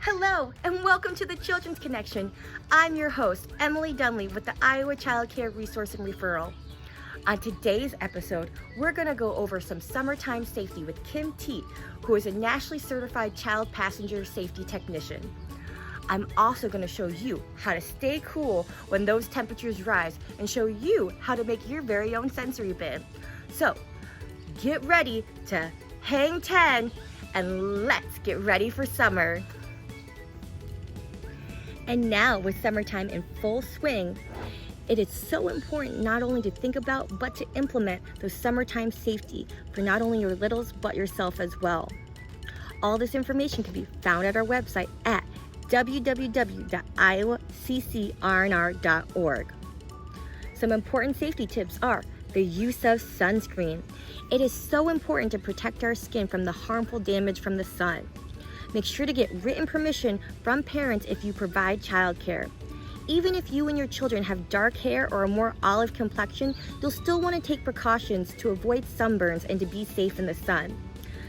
Hello, and welcome to the Children's Connection. I'm your host, Emily Dunlay with the Iowa Child Care Resource and Referral. On today's episode, we're going to go over some summertime safety with Kim Tiedt, who is a nationally certified child passenger safety technician. I'm also going to show you how to stay cool when those temperatures rise and show you how to make your very own sensory bin. So, get ready to hang 10 and let's get ready for summer. And now, with summertime in full swing, it is so important not only to think about, but to implement those summertime safety for not only your littles, but yourself as well. All this information can be found at our website at www.iowaccrnr.org. Some important safety tips are the use of sunscreen. It is so important to protect our skin from the harmful damage from the sun. Make sure to get written permission from parents if you provide childcare. Even if you and your children have dark hair or a more olive complexion, you'll still want to take precautions to avoid sunburns and to be safe in the sun.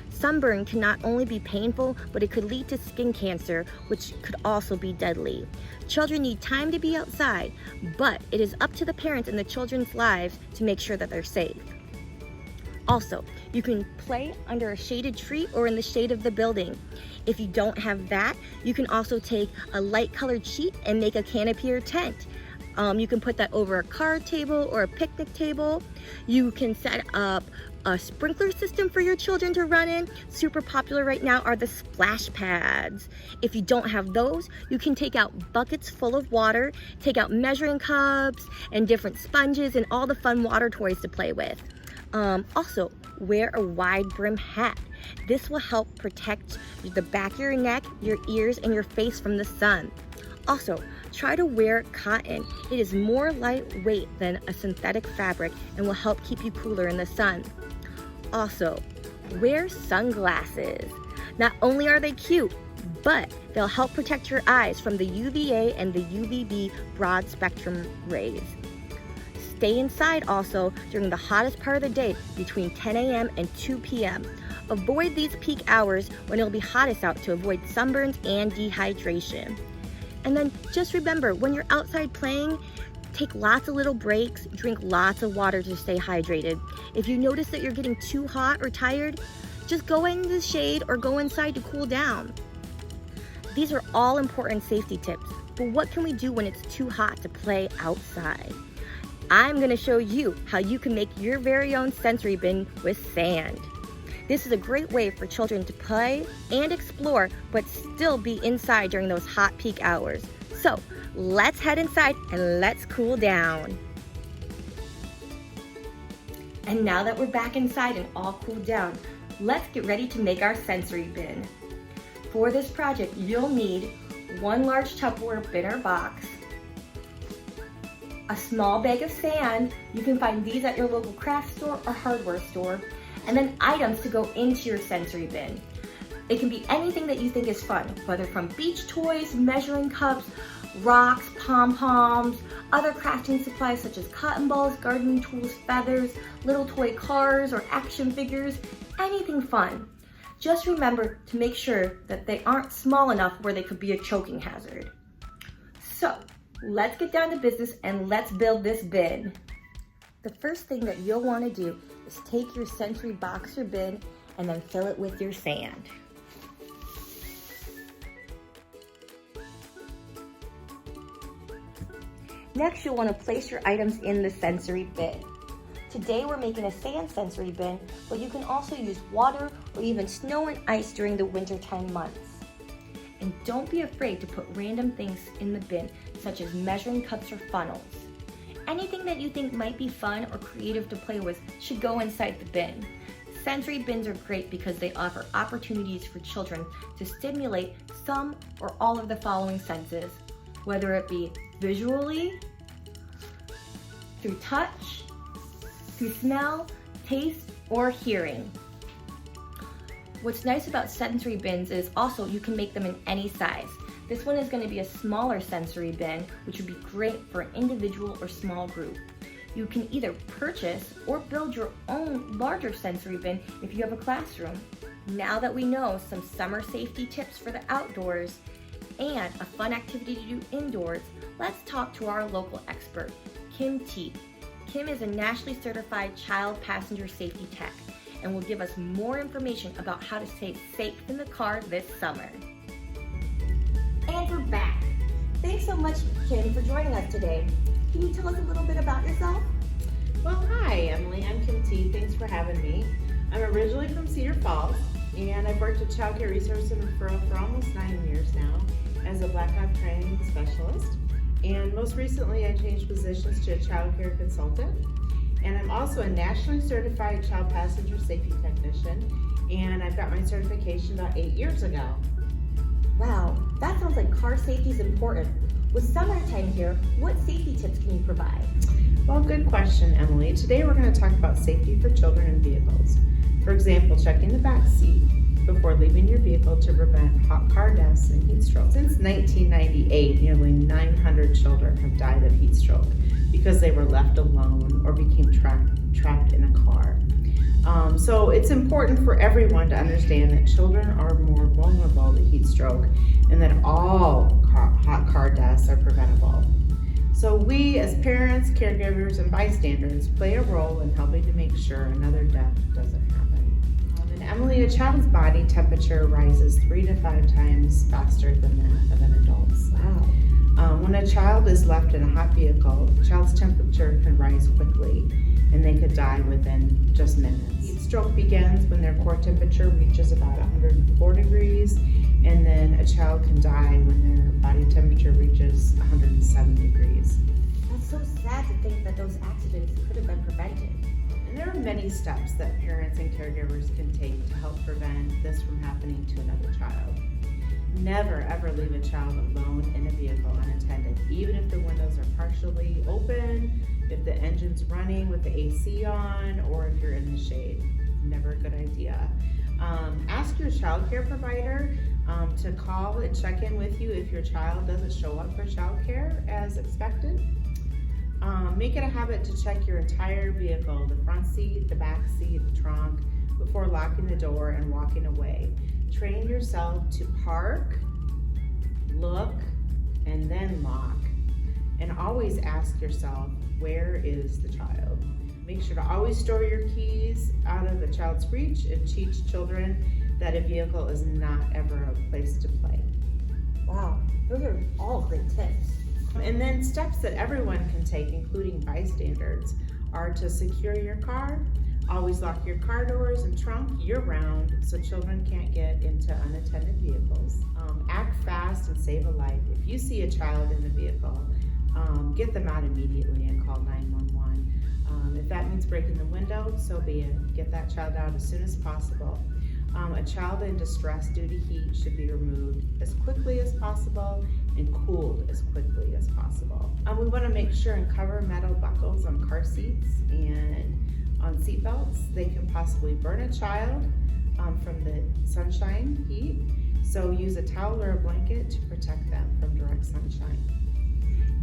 Sunburn can not only be painful, but it could lead to skin cancer, which could also be deadly. Children need time to be outside, but it is up to the parents in the children's lives to make sure that they're safe. Also, you can play under a shaded tree or in the shade of the building. If you don't have that, you can also take a light colored sheet and make a canopy or tent. You can put that over a card table or a picnic table. You can set up a sprinkler system for your children to run in. Super popular right now are the splash pads. If you don't have those, you can take out buckets full of water, take out measuring cups and different sponges and all the fun water toys to play with. Also, wear a wide brim hat. This will help protect the back of your neck, your ears, and your face from the sun. Also, try to wear cotton. It is more lightweight than a synthetic fabric and will help keep you cooler in the sun. Also, wear sunglasses. Not only are they cute, but they'll help protect your eyes from the UVA and the UVB broad spectrum rays. Stay inside also during the hottest part of the day between 10 a.m. and 2 p.m. Avoid these peak hours when it'll be hottest out to avoid sunburns and dehydration. And then just remember, when you're outside playing, take lots of little breaks, drink lots of water to stay hydrated. If you notice that you're getting too hot or tired, just go into the shade or go inside to cool down. These are all important safety tips, but what can we do when it's too hot to play outside? I'm going to show you how you can make your very own sensory bin with sand. This is a great way for children to play and explore, but still be inside during those hot peak hours. So let's head inside and let's cool down. And now that we're back inside and all cooled down, let's get ready to make our sensory bin. For this project, you'll need one large Tupperware bin or box, a small bag of sand. You can find these at your local craft store or hardware store, and then items to go into your sensory bin. It can be anything that you think is fun, whether from beach toys, measuring cups, rocks, pom-poms, other crafting supplies such as cotton balls, gardening tools, feathers, little toy cars or action figures, anything fun. Just remember to make sure that they aren't small enough where they could be a choking hazard. So, let's get down to business and let's build this bin. The first thing that you'll want to do is take your sensory box or bin and then fill it with your sand. Next, you'll want to place your items in the sensory bin. Today we're making a sand sensory bin, but you can also use water or even snow and ice during the wintertime months. And don't be afraid to put random things in the bin, such as measuring cups or funnels. Anything that you think might be fun or creative to play with should go inside the bin. Sensory bins are great because they offer opportunities for children to stimulate some or all of the following senses, whether it be visually, through touch, through smell, taste, or hearing. What's nice about sensory bins is also you can make them in any size. This one is going to be a smaller sensory bin, which would be great for an individual or small group. You can either purchase or build your own larger sensory bin if you have a classroom. Now that we know some summer safety tips for the outdoors, and a fun activity to do indoors, let's talk to our local expert, Kim Tiedt. Kim is a nationally certified child passenger safety tech and will give us more information about how to stay safe in the car this summer. And we're back. Thanks so much, Kim, for joining us today. Can you tell us a little bit about yourself? Well, hi, Emily. I'm Kim Tiedt. Thanks for having me. I'm originally from Cedar Falls, and I've worked at Child Care Resource and Referral for almost 9 years now as a Black Hawk training specialist. And most recently, I changed positions to a child care consultant. And I'm also a nationally certified child passenger safety technician, and I've got my certification about 8 years ago. Wow, that sounds like car safety is important. With summertime here, what safety tips can you provide? Well, good question, Emily. Today we're going to talk about safety for children in vehicles. For example, checking the back seat before leaving your vehicle to prevent hot car deaths and heat stroke. Since 1998, nearly 900 children have died of heat stroke because they were left alone or became trapped in a car. So it's important for everyone to understand that children are more vulnerable to heat stroke and that all hot car deaths are preventable. So we as parents, caregivers, and bystanders play a role in helping to make sure another death doesn't happen. And Emily, a child's body temperature rises 3 to 5 times faster than that of an adult's. Wow. When a child is left in a hot vehicle, the child's temperature can rise quickly and they could die within just minutes. Heat stroke begins when their core temperature reaches about 104 degrees, and then a child can die when their body temperature reaches 107 degrees. That's so sad to think that those accidents could have been prevented. And there are many steps that parents and caregivers can take to help prevent this from happening to another child. Never ever leave a child alone in a vehicle unattended, even if the windows are partially open, if the engine's running with the AC on, or if you're in the shade. Never a good idea. Ask your child care provider to call and check in with you if your child doesn't show up for child care as expected. Make it a habit to check your entire vehicle, the front seat, the back seat, the trunk, before locking the door and walking away. Train yourself to park, look, and then lock. And always ask yourself, where is the child? Make sure to always store your keys out of the child's reach and teach children that a vehicle is not ever a place to play. Wow, those are all great tips. And then steps that everyone can take, including bystanders, are to secure your car. Always lock your car doors and trunk year-round so children can't get into unattended vehicles. Act fast and save a life. If you see a child in the vehicle, get them out immediately and call 911. If that means breaking the window, so be it. Get that child out as soon as possible. A child in distress due to heat should be removed as quickly as possible and cooled as quickly as possible. We want to make sure and cover metal buckles on car seats and on seat belts. They can possibly burn a child from the sunshine heat, so use a towel or a blanket to protect them from direct sunshine.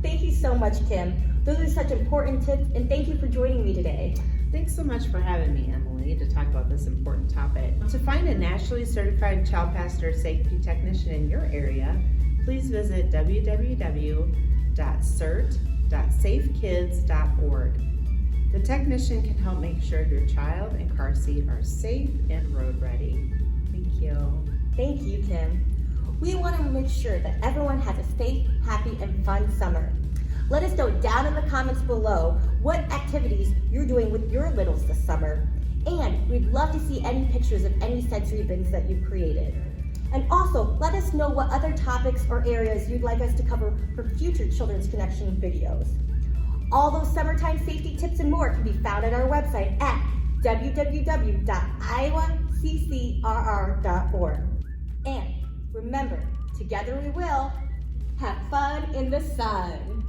Thank you so much, Kim. Those are such important tips, and thank you for joining me today. Thanks so much for having me, Emily, to talk about this important topic. To find a nationally certified child passenger safety technician in your area, please visit www.cert.safekids.org. The technician can help make sure your child and car seat are safe and road ready. Thank you. Thank you, Kim. We want to make sure that everyone has a safe, happy, and fun summer. Let us know down in the comments below what activities you're doing with your littles this summer. And we'd love to see any pictures of any sensory bins that you've created. And also, let us know what other topics or areas you'd like us to cover for future Children's Connection videos. All those summertime safety tips and more can be found at our website at www.iowaccrr.org. And remember, together we will have fun in the sun.